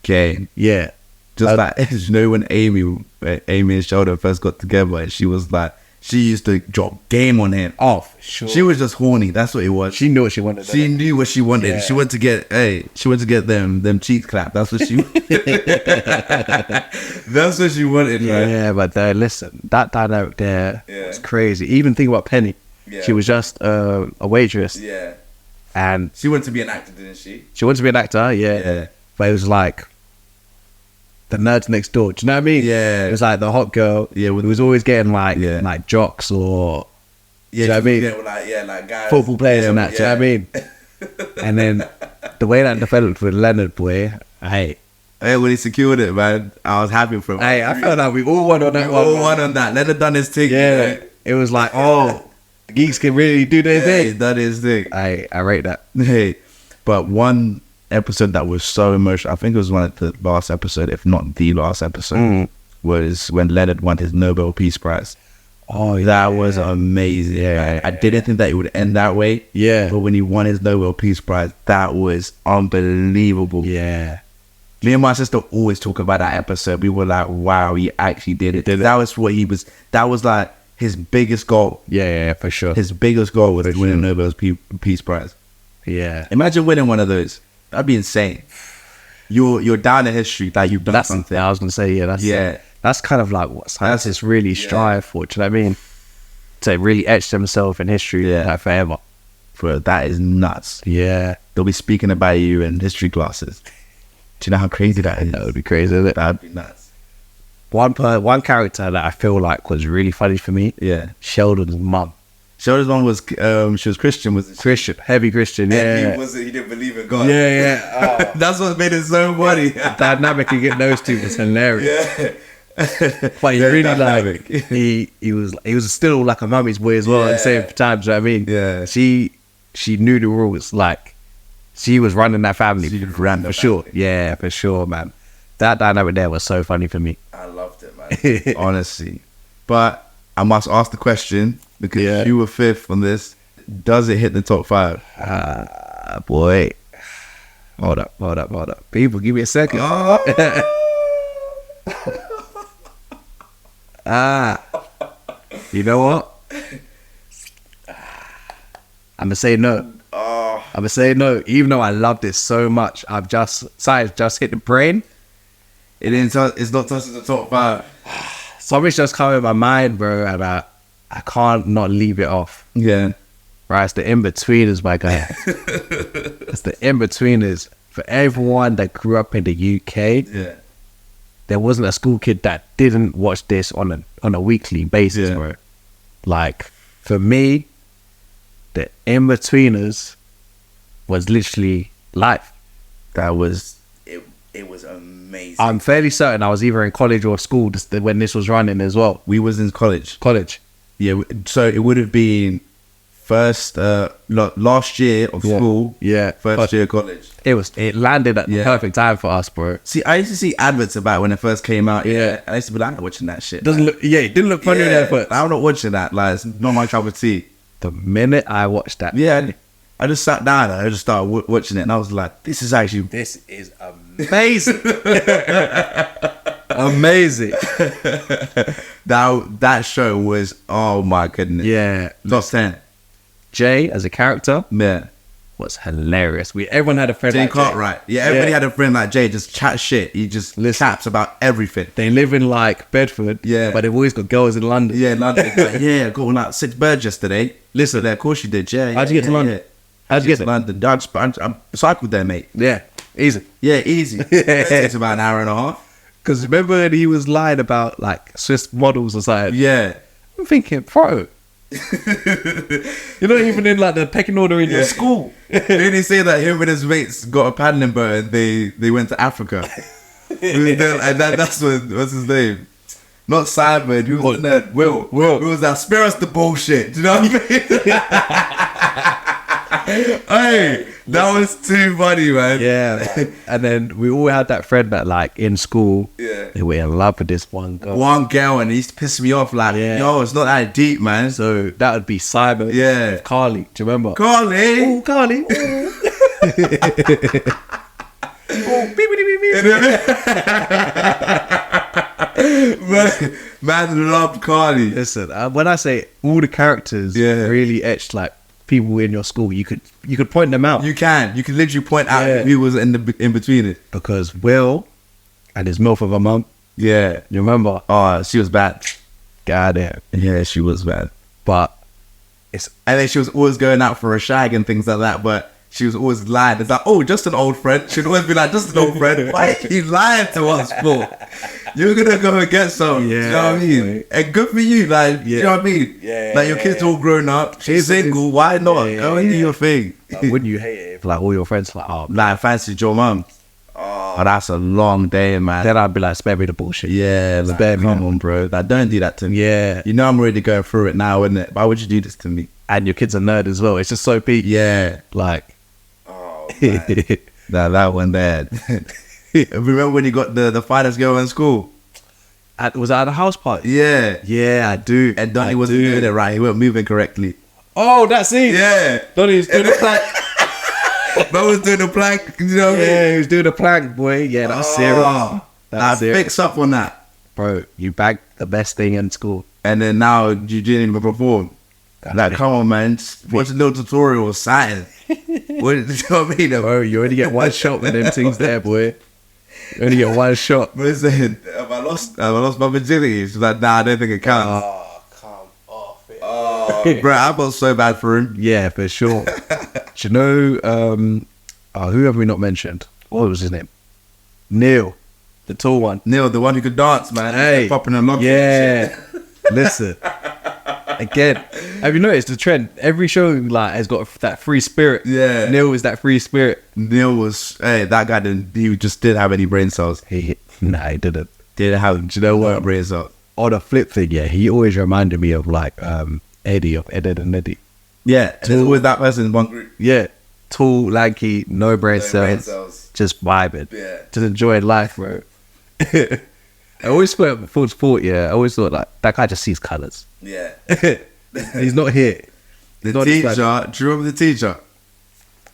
game. Yeah. Just like, you know, when Amy and Sheldon first got together, and she was like, she used to drop game on him. Oh, for sure. She was just horny. That's what it was. She knew what she wanted. She knew what she wanted. Yeah. She wanted to get, them cheeks clapped. That's what she That's what she wanted, right? Yeah, but listen, that dynamic there was crazy. Even think about Penny. Yeah. She was just a waitress. Yeah. And she wanted to be an actor, didn't she? She wanted to be an actor, yeah. But it was like the nerds next door. Do you know what I mean? Yeah. It was like the hot girl. Yeah. Who was always getting like jocks or do you know what I mean? Like guys. Football players and that. Do you know what I mean? And then the way that developed with Leonard, boy, hey, when he secured it, man, I was happy for him. Hey, I felt like we all won on that one. We all won on that. Leonard done his thing. Yeah. You know? It was like, the geeks can really do their thing. He done his thing. I rate that. Hey, but one episode that was so emotional, I think it was one of the last episode, if not the last episode, was when Leonard won his Nobel Peace Prize. Oh, That was amazing. Yeah. I didn't think that it would end that way. Yeah. But when he won his Nobel Peace Prize, that was unbelievable. Yeah. Me and my sister always talk about that episode. We were like, wow, he actually did it. That was what he was, that was like his biggest goal. Yeah, for sure. His biggest goal was to win a Nobel Peace Prize. Yeah. Imagine winning one of those. That'd be insane. You're down in history, like you've done something. I was gonna say, that's kind of like what scientists really strive for. Do you know what I mean? To really etch themselves in history, like forever. Bro, that is nuts. Yeah, they'll be speaking about you in history classes. Do you know how crazy that is? That would be crazy, isn't it? That'd be nuts. One character that I feel like was really funny for me. Yeah, Sheldon's mum. Sheldon's mum was she was Christian, was it? Christian, heavy Christian. Yeah, he didn't believe in God. Yeah. Oh. That's what made it so funny. The dynamic you get those two was hilarious. Yeah. But he really like he was still like a mummy's boy as well at the same time. Do you know what I mean? Yeah. She knew the rules. Like she was running that family. She ran for sure. Yeah, for sure, man. That dynamic there was so funny for me. I loved it, man. Honestly. But I must ask the question, because you were fifth on this. Does it hit the top 5? Boy. Hold up. People, give me a second. You know what? I'm gonna say no. I'm gonna say no. Even though I love this so much, science just hit the brain. It's not touching the top 5. Something's just come in my mind, bro, and I can't not leave it off. Yeah. Right, it's the in-betweeners, my guy. It's the in-betweeners. For everyone that grew up in the UK, there wasn't a school kid that didn't watch this on a weekly basis, bro. Like, for me, the in-betweeners was literally life. That was it was amazing. I'm fairly certain I was either in college or school when this was running as well. We was in college. Yeah, so it would have been first last year of school. Yeah, first year of college. It landed at the perfect time for us, bro. See, I used to see adverts about it when it first came out. Yeah, I used to be like, I'm not watching that shit. It didn't look funny in there, but I'm not watching that. Like, it's not my cup of tea. The minute I watched that, I just sat down and I just started watching it, and I was like, this is amazing. Amazing. That show was, oh my goodness. Yeah. Top 10. Jay as a character was hilarious. Everyone had a friend Jay like Cartwright. Yeah, everybody had a friend like Jay. Just chat shit. He just chaps about everything. They live in like Bedford, but they've always got girls in London. Yeah, London. I got on 6 birds yesterday. Listen, of course you did. Yeah. How'd you get to London? How'd you get to London? I cycled there, mate. Yeah, easy. Yeah, easy. It's about an hour and a half. Because remember when he was lying about like Swiss models or something? Yeah. I'm thinking, bro, you're not even in like the pecking order in your school. Didn't he say that him and his mates got a paddling boat and they went to Africa? And that's what's his name? Not Simon. Who was that? Will. Who was that? Spare us the bullshit. Do you know what I mean? Hey, that was too funny, man. Yeah. And then we all had that friend that like in school, they were in love with this one girl. And he used to piss me off like, yo, it's not that deep, man. So that would be Simon. Yeah. With Carly. Do you remember? Carly. Oh, Carly. Man loved Carly. Listen, when I say all the characters really etched like people in your school, you could point them out. You can literally point out who was in between it. Because Will and his MILF of a mum. Yeah. You remember? Oh, she was bad. Goddamn. Yeah, she was bad. But and then she was always going out for a shag and things like that, but she was always lying. It's like, oh, just an old friend. She'd always be like, just an old friend. Why are you lying to us for? You're gonna go and get some. You know what I mean? Boy. And good for you. Like, you know what I mean? Like, your kids all grown up. She's single. Why not? Go and do your thing. Like, wouldn't you hate it if like all your friends were like, oh, like, fancied your mum? Oh, that's a long day, man. Then I'd be like, spare me the bullshit. Yeah, like, spare me. Come on, bro. Like, don't do that to me. Yeah. You know I'm already going through it now, isn't it? Why would you do this to me? And your kid's a nerd as well. It's just so peak. Yeah. Like. Oh, man. that one there. Remember when you got the finest girl in school? Was that at a house party? Yeah. Yeah, I do. And Donnie wasn't doing it right. He wasn't moving correctly. Oh, that scene. Yeah. Donnie's doing the plank. Bro was doing the plank. You know what I mean? Yeah, he was doing the plank, boy. Yeah, that's serious. I That's serious. fix up on that. Bro, you bagged the best thing in school. And then now you didn't even perform. Like, come on, man. Watch a little tutorial or something. What, you know what I mean? Bro, you only get one shot with them things there, boy. You only get one shot. But he's saying, have I lost my virginity? She's like, nah, I don't think it counts. Oh, come off it. Bro, I felt so bad for him. Yeah, for sure. Do you know, who have we not mentioned? What was his name? Neil, the tall one. Neil, the one who could dance, man. Hey, popping a lock. yeah. Listen, again, have you noticed the trend? Every show like has got that free spirit. Yeah. Neil is that free spirit. Neil was, that guy he just didn't have any brain cells. He didn't. Didn't have, Do you know what? brain cells. On a flip thing, yeah, he always reminded me of like Eddie of Ed, Edd and Eddie. Yeah, and there's always that person in one group. Yeah, tall, lanky, no brain cells, just vibing, just enjoying life, bro. I always thought, yeah, I always thought like that guy just sees colors. Yeah. He's not here. The Not teacher, this do you remember the teacher?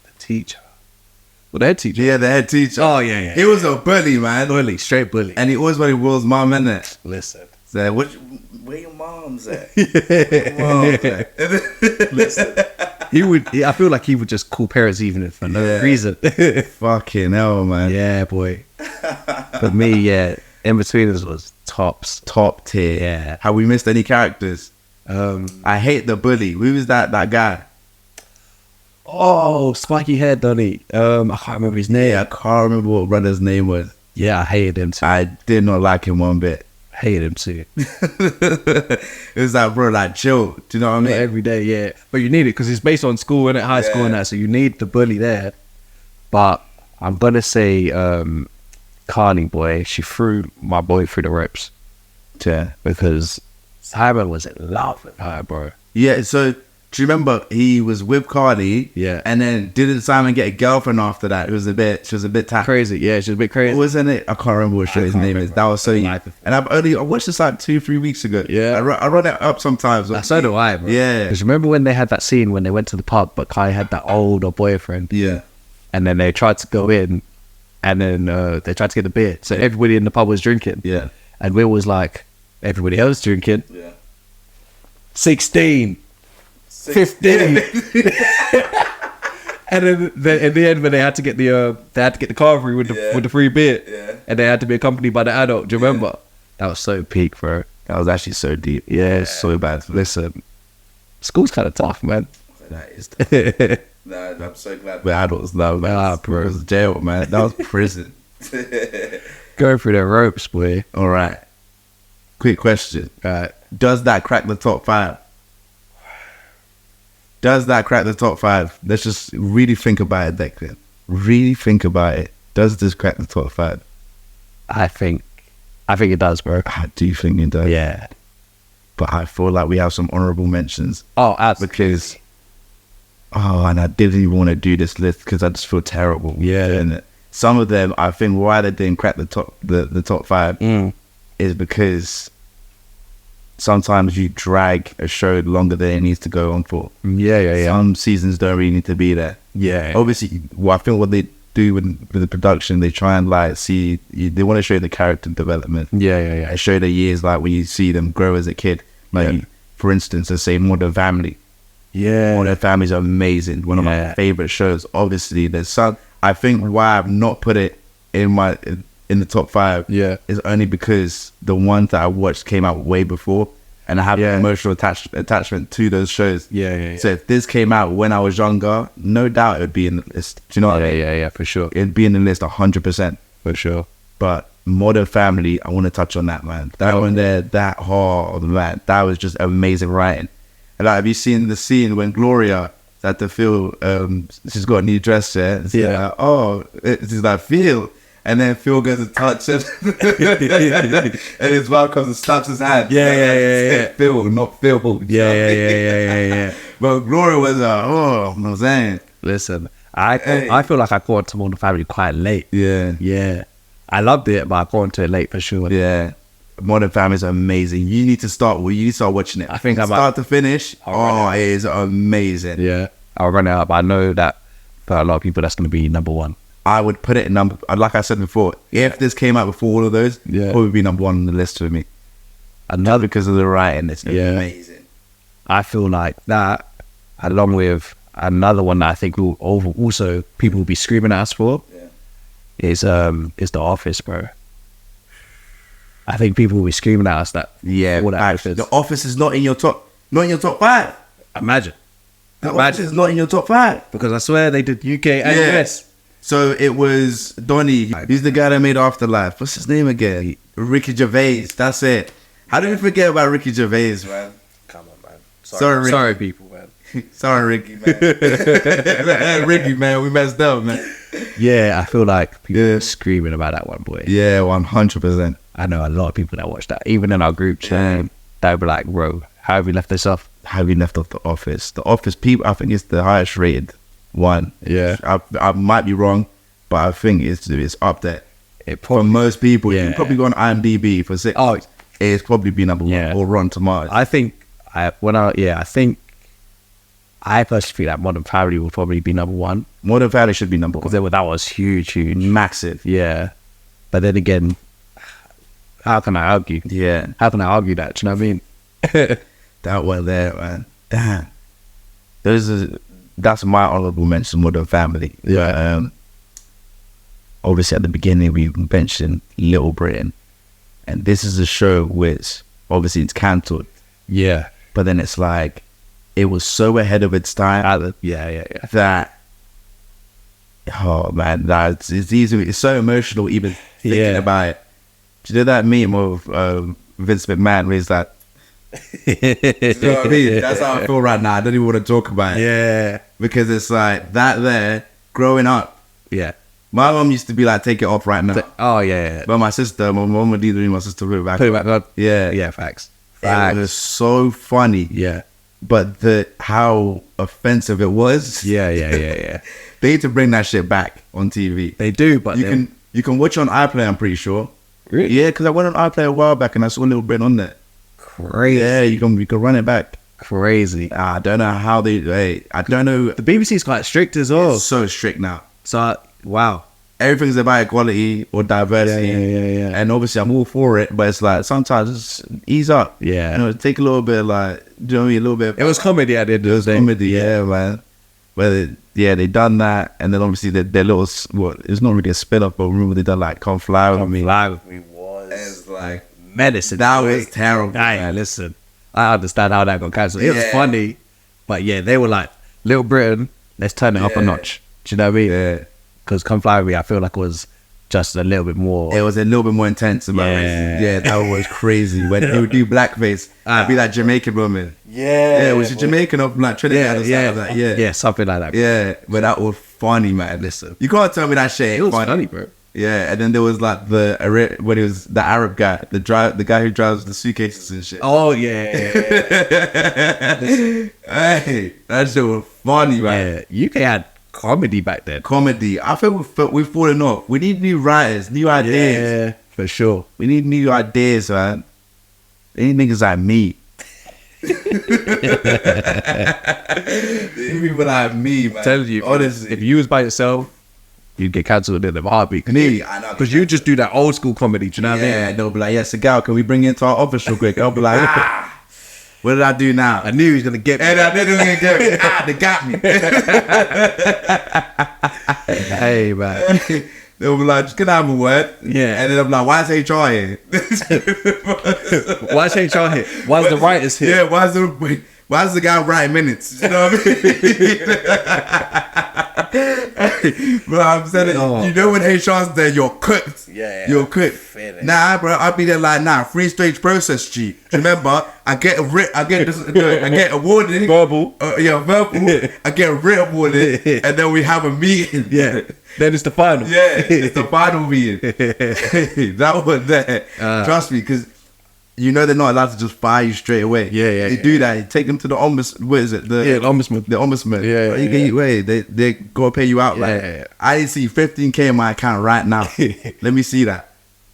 The teacher, well, the head teacher. Yeah, the head teacher. Oh yeah. He was a bully, man. Bully, straight bully. And he always wanted Will's mom, innit? Listen, So, where your mom's at? Where your mom's at? listen. I feel like he would just call parents even for no reason. Fucking hell, man. Yeah, boy. But me, yeah, In Between Us was tops. Top tier. Yeah. Have we missed any characters? I hate the bully. Who was that guy? Oh, spiky hair, Donnie. I can't remember his name. Yeah, I can't remember what brother's name was. Yeah, I hated him too. I did not like him one bit. Hated him too. It was like, bro, like, chill. Do you know what I Not mean? every day, yeah. But you need it because it's based on school and high school and that, so you need the bully there. But I'm gonna say, Carney boy, she threw my boy through the ropes. Yeah. Because Simon was in love with her, bro. Yeah, so do you remember he was with Cardi? Yeah. And then didn't Simon get a girlfriend after that? She was a bit tapped. Crazy, yeah, she's a bit crazy. Wasn't it? I can't remember what his name is. That was so. And I watched this like 2-3 weeks ago. Yeah. I run it up sometimes. So do I, bro. Yeah. Because remember when they had that scene when they went to the pub, but Kai had that older boyfriend, Yeah. and then they tried to go in, and then they tried to get the beer. So everybody in the pub was drinking. Yeah. And Will was like, everybody else drinking. Yeah. 16. 15. And then in the end, when they had to get the car free with the free beer, and they had to be accompanied by the adult. Do you remember? That was so peak, bro. That was actually so deep. Yeah, it's so bad. Listen, school's kind of tough, man. That is. Nah, I'm so glad we're adults now, man. Ah, bro. It was jail, man. That was prison. Going through their ropes, boy. All right. Quick question. Does that crack the top 5? Does that crack the top 5? Let's just really think about it, Declan. Really think about it. Does this crack the top 5? I think it does, bro. I do think it does. Yeah. But I feel like we have some honorable mentions. Oh, absolutely. Because, and I didn't even want to do this list because I just feel terrible. Yeah. And some of them, I think why they didn't crack the top 5 is because sometimes you drag a show longer than it needs to go on for. Yeah. Some seasons don't really need to be there. Yeah. Obviously, I think what they do with the production, they try and like see, they want to show the character development. Yeah. And show the years like when you see them grow as a kid. Like, for instance, let's say Modern Family. Yeah. Modern Family is amazing. One of my favorite shows. Obviously, there's some. I think why I've not put it in the top 5 is only because the ones that I watched came out way before, and I have an emotional attachment to those shows. Yeah. So if this came out when I was younger, no doubt it would be in the list. Do you know what I mean? Yeah, for sure. It'd be in the list 100%. For sure. But Modern Family, I want to touch on that, man. That one there, that hard, man. That was just amazing writing. And like, have you seen the scene when Gloria had to feel, she's got a new dress there? She's like, Phil. And then Phil goes to touch him. And his wife comes and slaps his hand. Yeah. Phil, not Phil. Yeah. But Gloria was like, I'm not saying. Listen, I feel like I got into Modern Family quite late. Yeah. I loved it, but I got into it late for sure. Yeah. Modern Family is amazing. You need to start watching it. I think I might- start to finish. Oh, it is amazing. Yeah, I'll run it up. I know that for a lot of people, that's going to be number one. I would put it in number. Like I said before, if this came out before all of those, probably be number one on the list for me. Another, Because of the writing, it's amazing. I feel like that, along with another one that I think will also people will be screaming at us for, is The Office, bro. I think people will be screaming at us that all that Actually, The Office is not in your top 5. Imagine. The Office is not in your top 5. Because I swear they did UK and US. So it was Donnie. He's the guy that made Afterlife. What's his name again? Ricky Gervais. That's it. How did we forget about Ricky Gervais, man? Come on, man. Sorry, Ricky. Sorry, people, man. Sorry, Ricky, man. Ricky, man, we messed up, man. Yeah, I feel like people are screaming about that one, boy. Yeah, 100%. I know a lot of people that watch that. Even in our group chat, they'll be like, bro, how have we left this off? How have you left off The Office? The Office, people, I think it's the highest rated one. Yeah. I might be wrong, but I think it's up there. For most people, you can probably go on IMDb for 6. Oh, it's probably be number one or Rotten Tomatoes. I think I personally feel that Modern Family will probably be number one. Modern Family should be number one. Because that was huge. Massive. Yeah. But then again, how can I argue? Yeah. How can I argue that? Do you know what I mean? That one there, man. Damn. That's my honorable mention, Modern Family. Yeah. Obviously, at the beginning, we mentioned Little Britain. And this is a show which, obviously, it's cancelled. Yeah. But then it's like, it was so ahead of its time. That, oh man, it's so emotional even thinking about it. Do you know that meme of Vince McMahon where he's like, you know what I mean? That's how I feel right now. I don't even want to talk about it. Yeah. Because it's like, that there, growing up. Yeah. My mom used to be like, take it off right now. Oh, yeah. But my mom would either my sister put it back. Put it back on. Yeah. Yeah, facts. It was so funny. Yeah. But how offensive it was. Yeah. They need to bring that shit back on TV. They do, but you can watch it on iPlayer, I'm pretty sure. Really? Yeah, because I went on iPlayer a while back and I saw Little Britain on there. Crazy. Yeah, you can run it back. Crazy. I don't know how I don't know. The BBC's quite strict as well. It's so strict now. So, wow. Everything's about equality or diversity. Yeah. And obviously I'm all for it, but it's like sometimes just ease up. Yeah. You know, take a little bit like, do you know what I mean? A little bit. It was comedy at the end of the day. Comedy, yeah, man. But they done that, and then obviously their little, it's not really a spin-off, but remember they done like Come Fly With Me. Fly With Me was It's like medicine. that was terrible. Hey, listen, I understand how that got cancelled. It was funny, but yeah, they were like, Little Britain, let's turn it up a notch. Do you know what I mean? Yeah. Because Come Fly With Me, I feel like it was just a little bit more. It was a little bit more intense about racism. Yeah, that was crazy. When he would do blackface, I'd be like Jamaican woman. Yeah, it was a Jamaican of like Trinidad. Yeah, something like that. Yeah, but that was funny, man. Listen, you can't tell me that shit. It was funny, bro. Yeah, and then there was like when it was the Arab guy, the guy who drives the suitcases and shit. Oh yeah. Hey, that shit was funny, man. Yeah, UK had comedy back then. Comedy. I feel we've fallen off. We need new writers, new ideas. Yeah, for sure. We need new ideas, man. They need niggas like me. People like me, man. Telling you, honestly, if you was by yourself, you'd get cancelled in a heartbeat. Me, because you just do that old school comedy. Do you know what I mean? Yeah, they'll be like, yes, Gal, can we bring you into our office real quick? I'll be like, what did I do now? I knew he was gonna get me. And I knew he was gonna get me. They got me. Hey, man. They'll be like, just get out of my word. Yeah. And then I'm like, why is HR here? Why is HR here? Why is the writers here? Yeah, why is the guy writing minutes? You know what I mean? But I'm saying, you know when HR's there, you're cooked. Yeah. You're cooked. Nah, bro, I'll be there like, 3-stage process, G. Remember, I get awarded. Verbal. Verbal. I get writ awarded, and then we have a meeting. Yeah. Then it's the final. Yeah, it's the final meeting. That was there. Trust me, because you know they're not allowed to just fire you straight away. Yeah. They do that. You take them to the ombudsman. What is it? The ombudsman. The ombudsman. Yeah. They go pay you out. Yeah. I didn't see 15K in my account right now. Let me see that.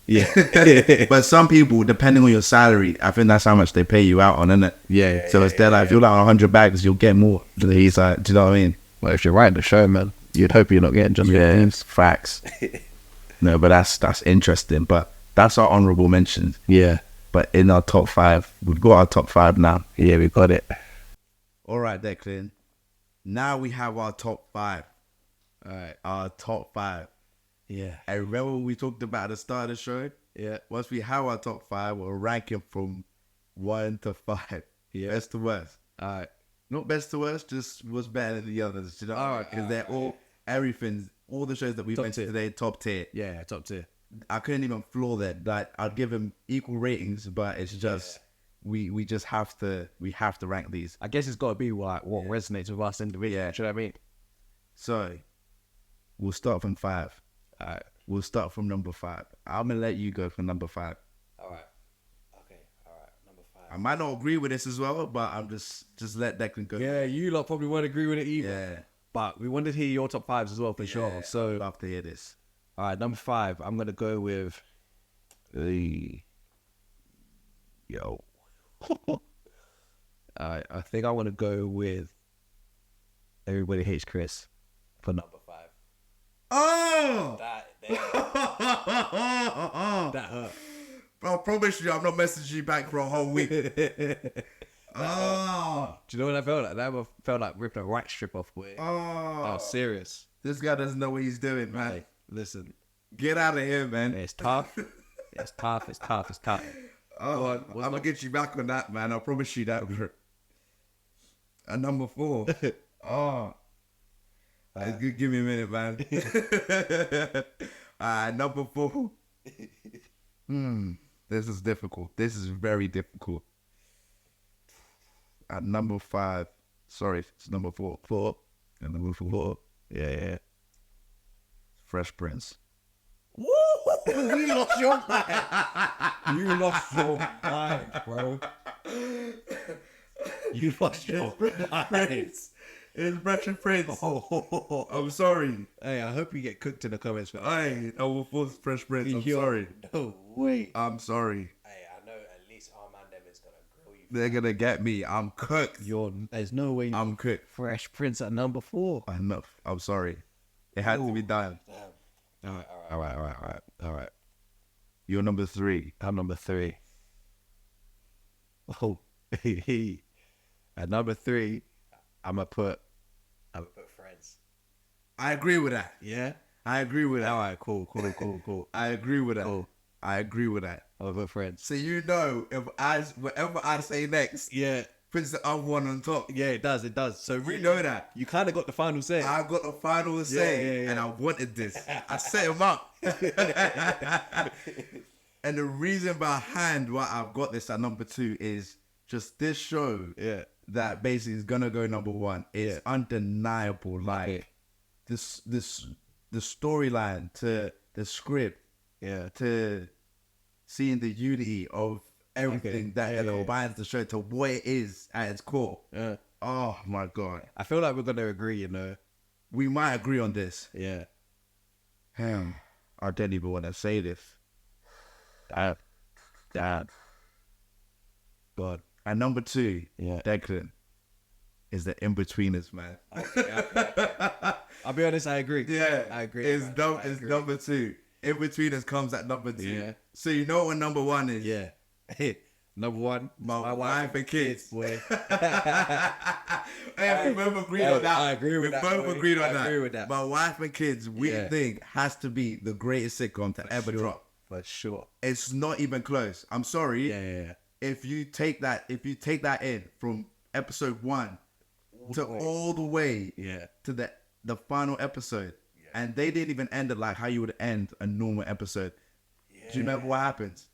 Yeah. But some people, depending on your salary, I think that's how much they pay you out on, isn't it? Yeah. So it's like, if you're like 100 bags, you'll get more. He's like, do you know what I mean? Well, if you're writing the show, man, you'd hope you're not getting just games. Facts. No, but that's interesting. But that's our honorable mentions. Yeah. But in our top 5, we've got our top 5 now. Yeah, we got it. All right, Declan. Now we have our top 5. All right. Our top 5. Yeah. And remember what we talked about at the start of the show? Yeah. Once we have our top 5, we'll rank it from 1 to 5. Yeah. Best to worst. All right. Not best to worst, just what's better than the others. You know? All right. Because they're all, everything, all the shows that we mentioned today, top tier. Yeah, top tier. I couldn't even floor that. Like, I'd give them equal ratings, but it's just, we just have to rank these. I guess it's got to be like what resonates with us individually. Yeah. Do you know what I mean? So, we'll start from 5. All right. We'll start from number 5. I'm going to let you go for number 5. All right. Okay. All right. Number 5. I might not agree with this as well, but I'm just let Declan go. Yeah, you lot probably won't agree with it either. Yeah. But we wanted to hear your top 5s as well for sure. So, I'd love to hear this. all right, number 5. I'm gonna go with the I think I want to go with Everybody Hates Chris for number 5. Oh! That hurt. Bro, I promise you I'm not messaging you back for a whole week. Oh! Do you know what I felt like? That felt like ripping a wax strip off. Boy. Oh! Serious. This guy doesn't know what he's doing, man. Hey, listen. Get out of here, man. It's tough. It's tough. It's tough. It's tough. Oh, I'm gonna get you back on that, man. I promise you that. And number 4. Oh. Give me a minute, man. Number 4. This is difficult. This is very difficult. At number 5. Sorry, it's number 4. 4. And number 4. Yeah. Fresh Prince. Woo! You lost your mind. You lost your mind, bro. You lost your mind. It's Fresh Prince. Oh. I'm sorry. Hey, I hope you get cooked in the comments. I will force Fresh Prince. I'm sorry. No way. I'm sorry. Hey, I know at least our man Devin's gonna grill you. They're gonna get me. I'm cooked. There's no way. I'm cooked. Fresh Prince at number 4. Enough. I'm sorry. It had to be done. Damn. All right. You're number 3. I'm number 3. Oh, at number 3, I'm gonna put Friends. I agree with that. Yeah. I agree with that. All right. Cool. I agree with that. Cool. I agree with that. I'm gonna put Friends. So you know, whatever I say next, Yeah. puts the other one on top. Yeah, it does. So We know that. you kind of got the final say. I got the final say, yeah. and I wanted this. I set him up. And the reason behind why I've got this at number 2 is just this show that basically is gonna go number 1. It's undeniable. Like this the storyline to the script, to seeing the unity of everything that binds the show to what it is at its core. Yeah. Oh my god. I feel like we're gonna agree, you know. We might agree on this. Yeah. I don't even want to say this. Dad. God. And number 2, Yeah. Declan, is the in-betweeners, man. I'll be honest, I agree. Yeah. I agree. It's number 2. In-betweeners comes at number 2. Yeah. So you know what number 1 is? Yeah. Number 1, My wife and kids. Boy. Hey, we both agreed on that. I agree with that. We both agreed on that. I agree with that. My wife and kids, we think has to be the greatest sitcom to ever drop. For sure. It's not even close. I'm sorry. Yeah. If you take that in from episode 1 to all the way to the final episode, and they didn't even end it like how you would end a normal episode. Do you remember what happens?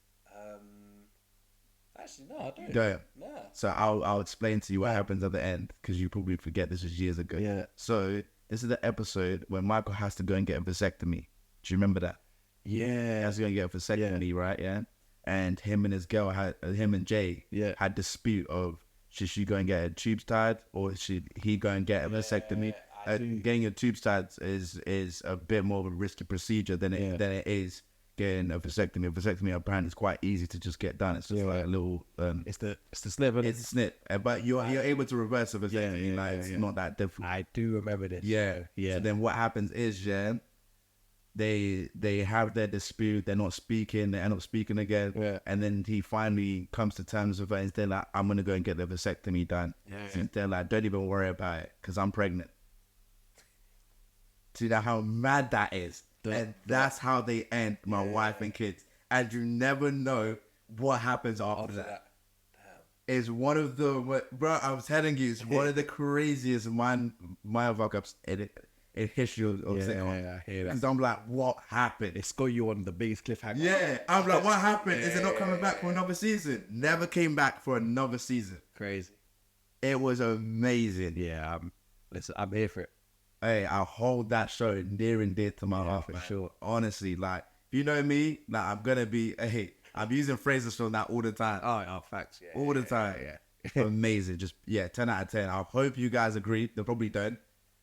Actually, no, I don't. Yeah. Nah. So I'll explain to you what happens at the end, because you probably forget this was years ago. Yeah. So this is the episode when Michael has to go and get a vasectomy. Do you remember that? Yeah. He has to go and get a vasectomy, right? Yeah. And him and his girl him and Jay had dispute of should she go and get her tubes tied or should he go and get a vasectomy? Getting your tubes tied is a bit more of a risky procedure than it is getting a vasectomy. A vasectomy apparently is quite easy to just get done. It's just like a little. It's the snip. It's a snip, but you're able to reverse a vasectomy. It's not that difficult. I do remember this. Yeah. Yeah. So then what happens is, they have their dispute. They're not speaking. They end up speaking again. Yeah. And then he finally comes to terms with it. And they're like, I'm gonna go and get the vasectomy done. Yeah. And they're like, don't even worry about it because I'm pregnant. See that how mad that is. And that's how they end my wife and kids. And you never know what happens after that. It's one of the, bro, I was telling you, it's one of the craziest mind fuck ups in history of sitcom. Yeah, I hear that. Because I'm like, what happened? It's got you on the biggest cliffhanger. Yeah, I'm like, what happened? Is it not coming back for another season? Never came back for another season. Crazy. It was amazing. Yeah, listen, I'm here for it. Hey, I hold that show near and dear to my heart, for man. sure. Honestly, like, if you know me, like, I'm gonna be, hey, I'm using phrases from that all the time. Oh, facts. Yeah, all the time. Yeah. Amazing. Just, 10 out of 10. I hope you guys agree. They probably don't.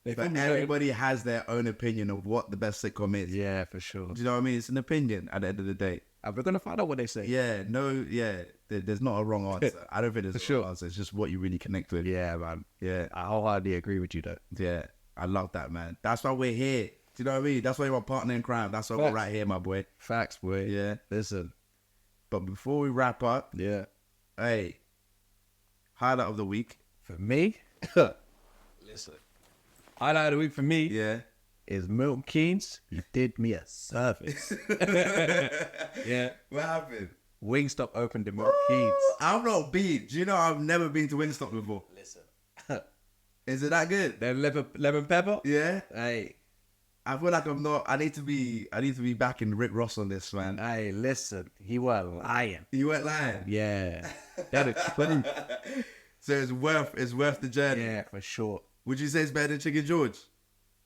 But everybody has their own opinion of what the best sitcom is. Yeah, for sure. Do you know what I mean? It's an opinion at the end of the day. And we're gonna find out what they say. There's not a wrong answer. I don't think there's a wrong answer. It's just what you really connect with. Yeah, man. Yeah. I wholeheartedly agree with you, though. Yeah. I love that, man. That's why we're here. Do you know what I mean? That's why you're my partner in crime. That's why we're right here, my boy. Facts, boy. Yeah. Listen. But before we wrap up, Yeah. hey, highlight of the week. For me, listen. Highlight of the week for me is Milton Keynes. He did me a service. Yeah. What happened? Wingstop opened in Milton Keynes. I've not been. Do you know I've never been to Wingstop before? Listen. Is it that good? Then lemon pepper. Yeah. Hey. I feel like I'm not. I need to be backing Rick Ross on this, man. Hey, listen. He weren't lying. You weren't lying. Yeah. That is true. So it's worth the journey. Yeah, for sure. Would you say it's better than Chicken George?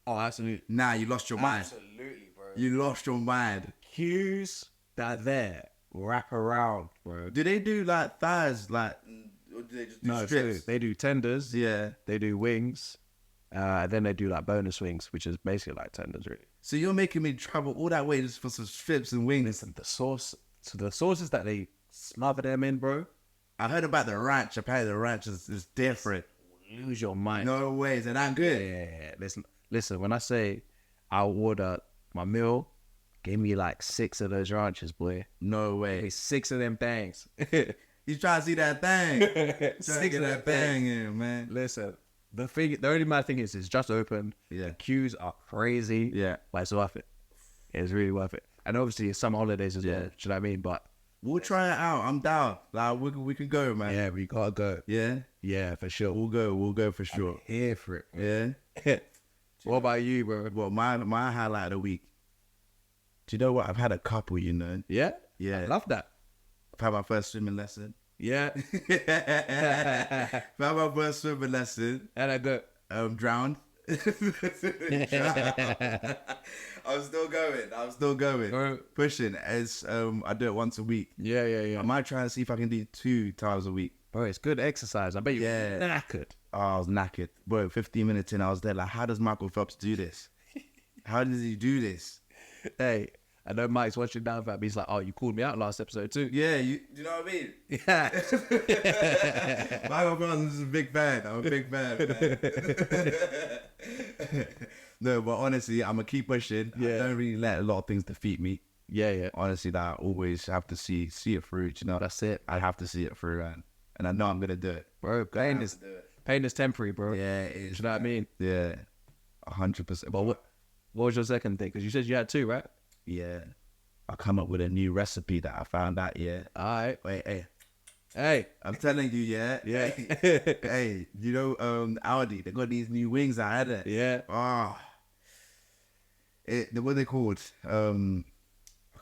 Oh, absolutely. Nah, you lost your mind. Absolutely, bro. You lost your mind. Cues that there wrap around, bro. Do they do like thighs, like, or do they just do strips? They do tenders. Yeah. They do wings. And then they do like bonus wings, which is basically like tenders, really. So you're making me travel all that way just for some strips and wings. Listen, the sauces that they smother them in, bro. I heard about the ranch. Apparently the ranch is different. Lose your mind. No way, is it that good? Yeah. Listen. When I say I'll order my meal, give me like 6 of those ranches, boy. No way. Give me 6 of them things. You trying to see that thing? 6 of that thing in, man. Listen, the only mad thing is it's just open. Yeah. The queues are crazy. Yeah. But it's worth it. It's really worth it. And obviously it's summer holidays as well. Do you know what I mean? But we'll try it out. I'm down. Like we can go, man. yeah, we gotta go. Yeah. Yeah, for sure. We'll go for sure. I'm here for it. Yeah. What about you, bro? Well, my highlight of the week. Do you know what? I've had a couple, you know. Yeah? Yeah. I love that. I've had my first swimming lesson. Yeah. I've had my first swimming lesson. And I go. Drowned. I'm still going. Bro. Pushing as I do it once a week. Yeah. I might try and see if I can do 2 times a week. Bro, it's good exercise. I bet you're Yeah. knackered. Oh, I was knackered. Bro, 15 minutes in, I was there like, how does Michael Phelps do this? How does he do this? Hey, I know Mike's watching down for me. He's like, oh, you called me out last episode too. Yeah, do you know what I mean? Yeah. Michael Phelps is a big fan. I'm a big fan, man. No, but honestly, I'm going to keep pushing. Yeah. I don't really let a lot of things defeat me. Yeah. Honestly, that I always have to see it through, you know? That's it. I have to see it through, man. And I know I'm going to do it. Bro, pain is temporary, bro. Yeah, it is. Do you know what I mean? Yeah, 100%. But what was your second thing? Because you said you had 2, right? Yeah. I come up with a new recipe that I found out, yeah. All right. Wait, Hey. I'm telling you, yeah. Yeah. Hey, you know, Audi, they got these new wings I had it. Yeah. Oh. What are they called? I can't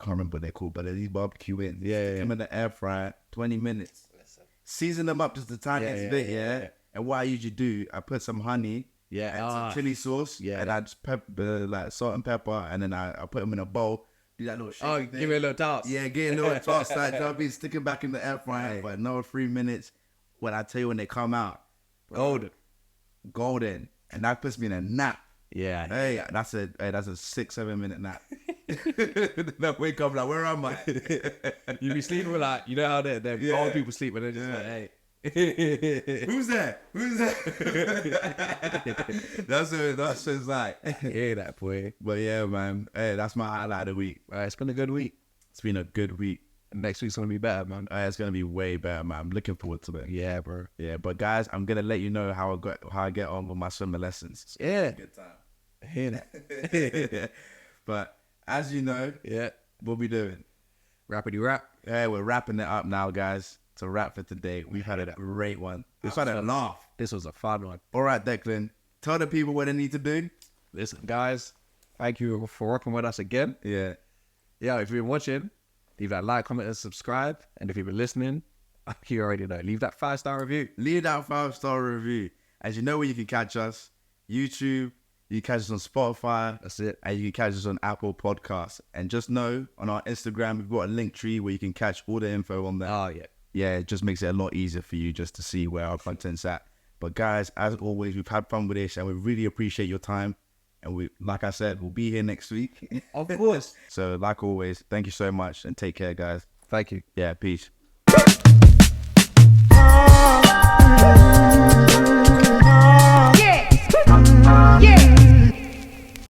remember what they're called, but they're these barbecue wings. Yeah. Stick them in the air fryer, 20 minutes. Season them up just the tiniest bit, yeah. And what I usually do, I put some honey, and some chili sauce, and I just like salt and pepper, and then I put them in a bowl. Do that little shit. Oh, give it a little toss. Yeah, get a little toss. Like, I'll be sticking back in the air fryer for another 3 minutes. When I tell you when they come out, Golden. and that puts me in a nap. Yeah. Hey, that's a 6-7 minute nap. Then I wake up like, where am I? You be sleeping with like, you know how they're old people sleep and they're just like, hey. Who's that? That's what it's like. Yeah, that boy. But yeah, man. Hey, that's my highlight of the week. It's been a good week. It's been a good week. Next week's gonna be better, man. It's gonna be way better, man. I'm looking forward to it. Yeah, bro. Yeah, but guys, I'm gonna let you know how I get on with my swimming lessons. Yeah. Good time. I hear that. But as you know, Yeah. what we doing? Rappity rap. Yeah, we're wrapping it up now, guys. It's a wrap for today. We've had a great one. We've had a laugh. This was a fun one. All right, Declan. Tell the people what they need to do. Listen, guys, thank you for rocking with us again. Yeah. Yeah, if you've been watching, leave that like, comment, and subscribe. And if you've been listening, you already know. Leave that 5-star review. Leave that 5-star review. As you know where you can catch us. YouTube. You can catch us on Spotify. That's it. And you can catch us on Apple Podcasts. And just know, on our Instagram, we've got a link tree where you can catch all the info on there. Oh, yeah. Yeah, it just makes it a lot easier for you just to see where our content's at. But guys, as always, we've had fun with this and we really appreciate your time. And we, like I said, we'll be here next week. Of course. So like always, thank you so much and take care, guys. Thank you. Yeah, peace.